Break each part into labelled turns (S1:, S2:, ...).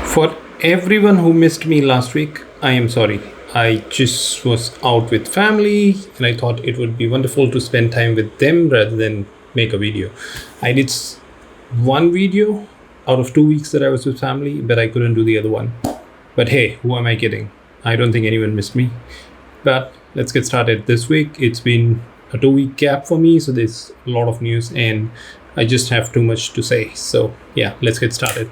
S1: For everyone who missed me last week, I am sorry. I just was out with family and I thought it would be wonderful to spend time with them rather than make a video. I did one video out of 2 weeks that I was with family, but I couldn't do the other one. But hey, who am I kidding? I don't think anyone missed me. But let's get started. This week, it's been a 2 week gap for me, so there's a lot of news and I just have too much to say. So yeah, let's get started.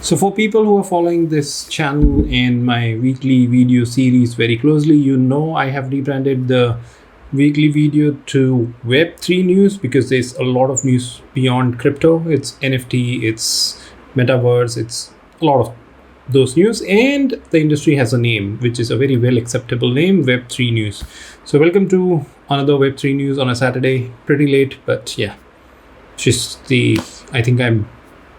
S1: So for people who are following this channel and my weekly video series very closely, you know I have rebranded the weekly video to Web3 news because there's a lot of news beyond crypto. It's NFT, it's metaverse, it's a lot of those news, and the industry has a name which is a very well acceptable name, Web3 news. So welcome to another Web3 news on a Saturday, pretty late, but yeah, I think I'm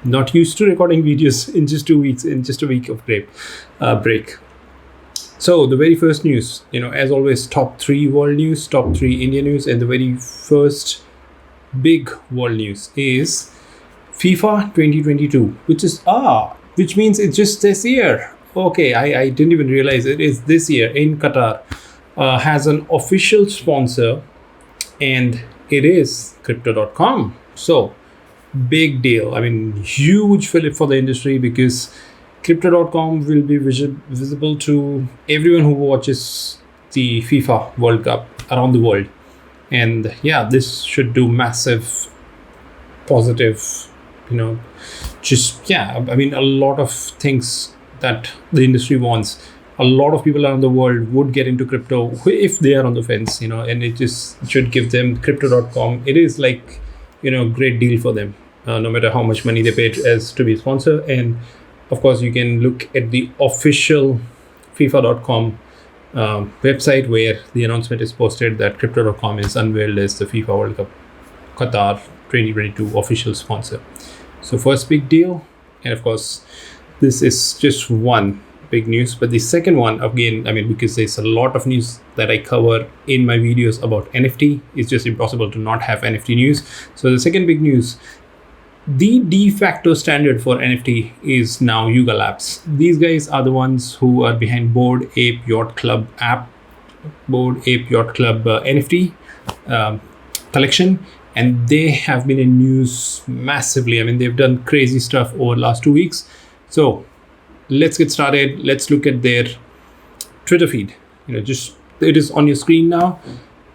S1: not used to recording videos in just 2 weeks, in just a week of break. So the very first news, as always, top 3 world news, top 3 India news, and the very first big world news is FIFA 2022, which means it's just this year. Okay, I didn't even realize it is this year in Qatar, has an official sponsor, and it is Crypto.com. So big deal. I mean, huge fillip for the industry because Crypto.com will be visible to everyone who watches the FIFA World Cup around the world. And yeah, this should do massive positive, I mean, a lot of things that the industry wants. A lot of people around the world would get into crypto if they are on the fence, and it just should give them Crypto.com. It is like, great deal for them, no matter how much money they paid as to be a sponsor. And of course, you can look at the official FIFA.com website where the announcement is posted that Crypto.com is unveiled as the FIFA World Cup Qatar 2022 official sponsor. So first big deal. And of course, this is just one big news. But the second one, again, because there's a lot of news that I cover in my videos about NFT, it's just impossible to not have NFT news. So the second big news, the de facto standard for NFT is now Yuga Labs. These guys are the ones who are behind Bored Ape Yacht Club NFT collection. And they have been in news massively. They've done crazy stuff over the last 2 weeks. So let's get started. Let's look at their Twitter feed. It is on your screen now.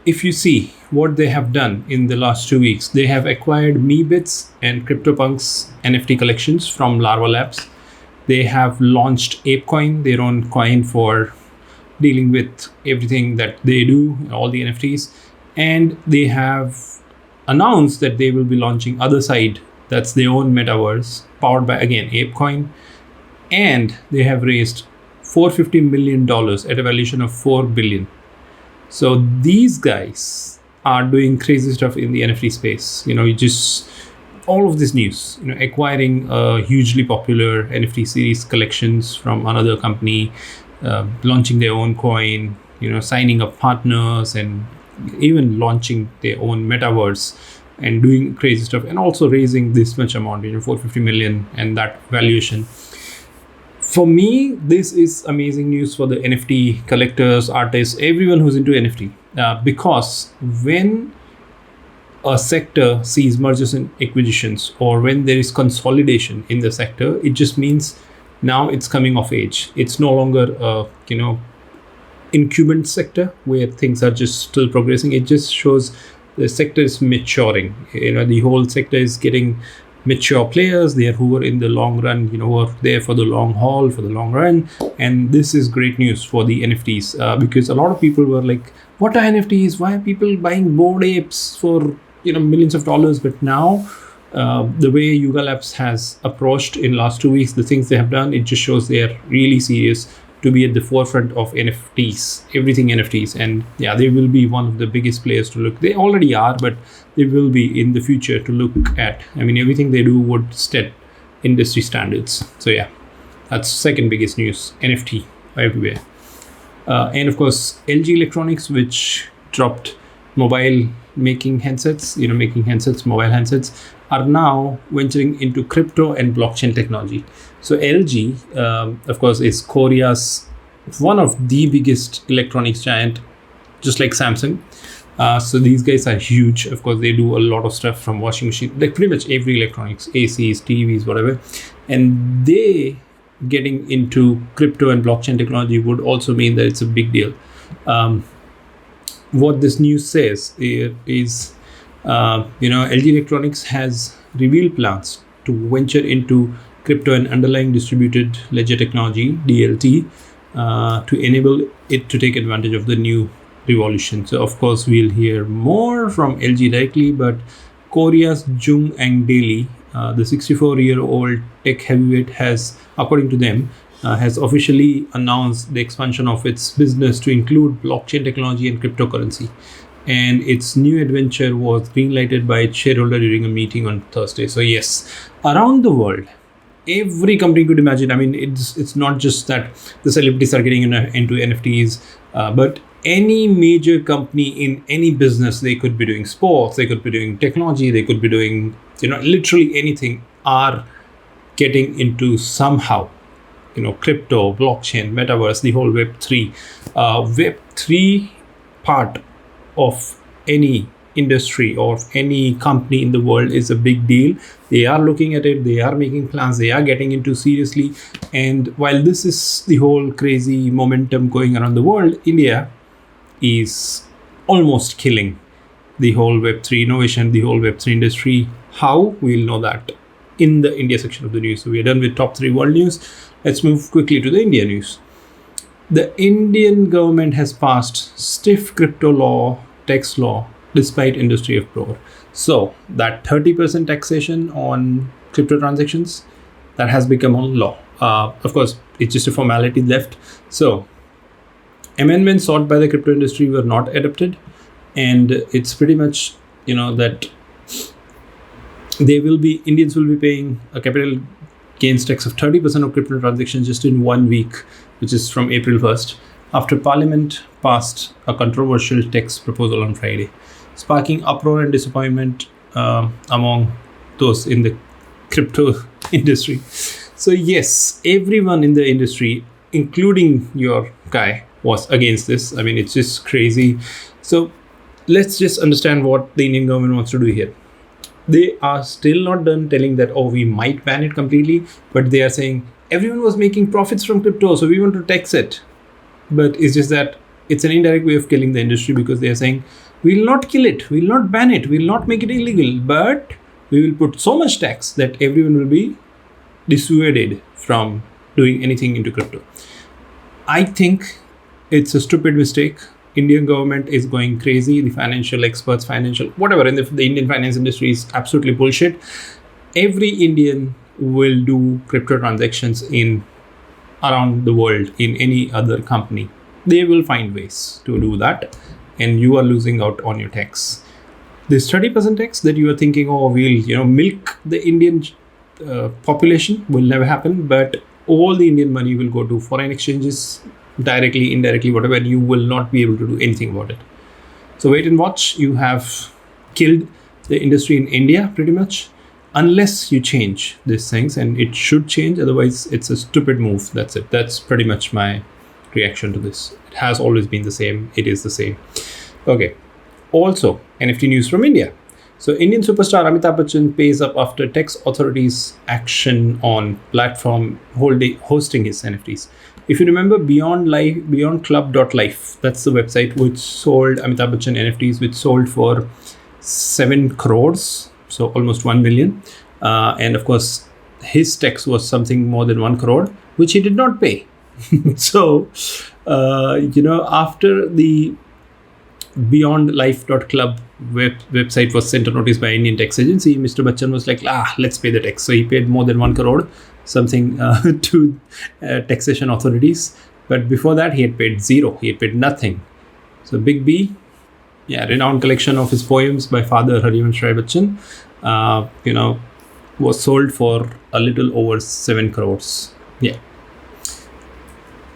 S1: If you see what they have done in the last 2 weeks, they have acquired Meebits and CryptoPunks NFT collections from Larva Labs. They have launched ApeCoin, their own coin for dealing with everything that they do, all the NFTs. And they have announced that they will be launching Otherside. That's their own metaverse powered by, again, ApeCoin. And they have raised $450 million at a valuation of $4 billion. So these guys are doing crazy stuff in the NFT space. All of this news, acquiring hugely popular NFT series collections from another company, launching their own coin, signing up partners, and even launching their own metaverse and doing crazy stuff, and also raising this much amount, $450 million, and that valuation. For me, this is amazing news for the NFT collectors, artists, everyone who's into NFT, because when a sector sees mergers and acquisitions, or when there is consolidation in the sector, it just means now it's coming of age. It's no longer incumbent sector where things are just still progressing. It just shows the sector is maturing. The whole sector is getting mature players there who are in the long run, who are there for the long haul, for the long run. And this is great news for the NFTs because a lot of people were like, what are NFTs? Why are people buying Bored Apes for millions of dollars? But now the way Yuga Labs has approached in last 2 weeks, the things they have done, it just shows they are really serious to be at the forefront of NFTs, everything NFTs. And yeah, they will be one of the biggest players to look. They already are, but they will be in the future to look at. Everything they do would set industry standards. So yeah, that's second biggest news, NFT everywhere. And of course, LG Electronics, which dropped mobile making handsets, mobile handsets, are now venturing into crypto and blockchain technology. So LG, of course, is Korea's one of the biggest electronics giant, just like Samsung. So these guys are huge. Of course, they do a lot of stuff from washing machine, like pretty much every electronics, ACs, TVs, whatever. And they getting into crypto and blockchain technology would also mean that it's a big deal. What this news says is, LG Electronics has revealed plans to venture into crypto and underlying distributed ledger technology, DLT, to enable it to take advantage of the new revolution. So of course we'll hear more from LG directly, but Korea's Jung Daily, the 64-year-old tech heavyweight, has, according to them, has officially announced the expansion of its business to include blockchain technology and cryptocurrency. And its new adventure was greenlighted by its shareholder during a meeting on Thursday. So yes, around the world, every company could imagine. I mean, it's not just that the celebrities are getting into NFTs, but any major company in any business, they could be doing sports, they could be doing technology, they could be doing, literally anything, are getting into somehow, crypto, blockchain, metaverse, the whole Web3. Web3 part of any industry or any company in the world is a big deal. They are looking at it, they are making plans, they are getting into seriously. And while this is the whole crazy momentum going around the world, India is almost killing the whole Web3 innovation, the whole Web3 industry. How? We'll know that in the India section of the news. So we are done with top 3 world news. Let's move quickly to the India news. The Indian government has passed stiff crypto law, tax law, despite industry uproar. So that 30% taxation on crypto transactions, that has become a law. Of course, it's just a formality left. So amendments sought by the crypto industry were not adopted, and it's pretty much, that Indians will be paying a capital gains tax of 30% of crypto transactions just in 1 week, which is from April 1st, after Parliament passed a controversial tax proposal on Friday, sparking uproar and disappointment among those in the crypto industry. So yes, everyone in the industry, including your guy, was against this. I mean, it's just crazy. So let's just understand what the Indian government wants to do here. They are still not done telling that, we might ban it completely, but they are saying everyone was making profits from crypto, so we want to tax it. But it's just that it's an indirect way of killing the industry, because they are saying, we'll not kill it, we'll not ban it, we'll not make it illegal, but we will put so much tax that everyone will be dissuaded from doing anything into crypto. I think it's a stupid mistake. Indian government is going crazy. The financial experts, whatever, in the Indian finance industry is absolutely bullshit. Every Indian will do crypto transactions in around the world in any other company. They will find ways to do that, and you are losing out on your tax. This 30% tax that you are thinking, we'll milk the Indian population, will never happen. But all the Indian money will go to foreign exchanges, directly, indirectly, whatever, and you will not be able to do anything about it. So wait and watch. You have killed the industry in India pretty much, unless you change these things, and it should change. Otherwise, it's a stupid move. That's it. That's pretty much my reaction to this. It has always been the same. It is the same. Okay. Also, NFT news from India. So Indian superstar Amitabh Bachchan pays up after tax authorities action on platform hosting his NFTs. If you remember, beyondclub.life, that's the website which sold Amitabh Bachchan NFTs, which sold for 7 crores, so almost 1 million. And of course, his tax was something more than 1 crore, which he did not pay. So, after the beyondlife.club website was sent a notice by Indian tax agency, Mr. Bachchan was like, let's pay the tax. So he paid more than 1 crore, something to taxation authorities. But before that, he had paid 0. He had paid nothing. So Big B, renowned collection of his poems by Father Harivansh Rai Bachchan, was sold for a little over 7 crores. Yeah.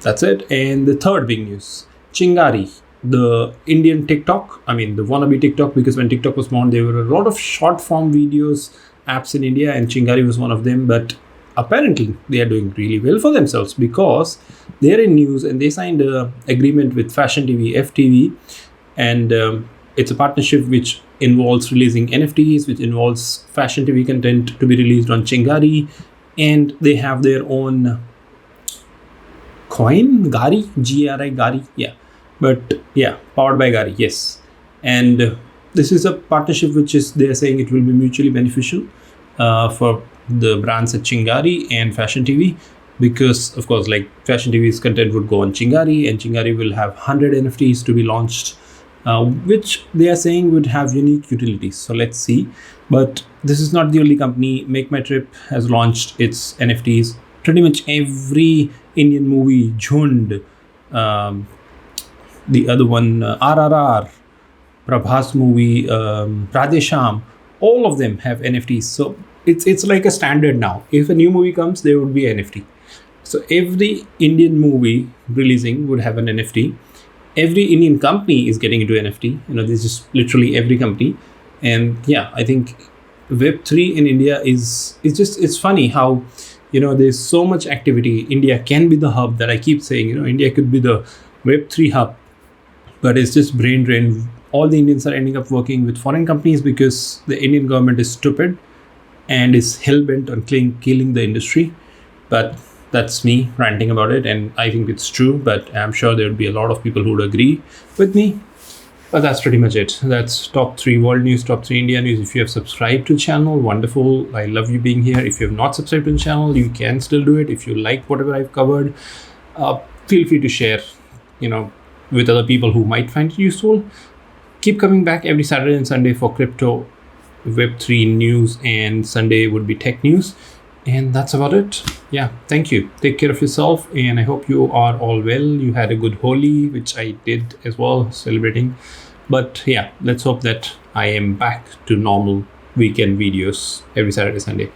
S1: That's it. And the third big news, Chingari, the Indian TikTok, I mean the wannabe TikTok, because when TikTok was born, there were a lot of short form videos apps in India, and Chingari was one of them. But apparently they are doing really well for themselves, because they're in news and they signed an agreement with Fashion TV, FTV, and it's a partnership which involves releasing NFTs, which involves Fashion TV content to be released on Chingari, and they have their own coin, GARI, GRI, GARI, yeah. But yeah, powered by GARI, yes. And this is a partnership which is, they're saying it will be mutually beneficial for the brands at Chingari and Fashion TV, because of course, like Fashion TV's content would go on Chingari, and Chingari will have 100 NFTs to be launched, which they are saying would have unique utilities. So let's see. But this is not the only company. Make My Trip has launched its NFTs. Pretty much every Indian movie, Jhund, the other one, RRR, Prabhas movie, Radhesham, all of them have NFTs. So it's like a standard now. If a new movie comes, there would be NFT. So every Indian movie releasing would have an NFT. Every Indian company is getting into NFT. There's just literally every company. And yeah, I think Web3 in India it's funny how, there's so much activity. India can be the hub that I keep saying, India could be the Web3 hub, but it's just brain drain. All the Indians are ending up working with foreign companies because the Indian government is stupid and is hell-bent on killing the industry. But that's me ranting about it, and I think it's true, but I'm sure there would be a lot of people who would agree with me. But that's pretty much it. That's top 3 world news, top 3 India news. If you have subscribed to the channel, wonderful. I love you being here. If you have not subscribed to the channel, you can still do it. If you like whatever I've covered, feel free to share, with other people who might find it useful. Keep coming back every Saturday and Sunday for crypto, Web3 news, and Sunday would be tech news. And that's about it. Yeah, thank you. Take care of yourself, and I hope you are all well. You had a good Holi, which I did as well, celebrating. But yeah, let's hope that I am back to normal weekend videos every Saturday, Sunday.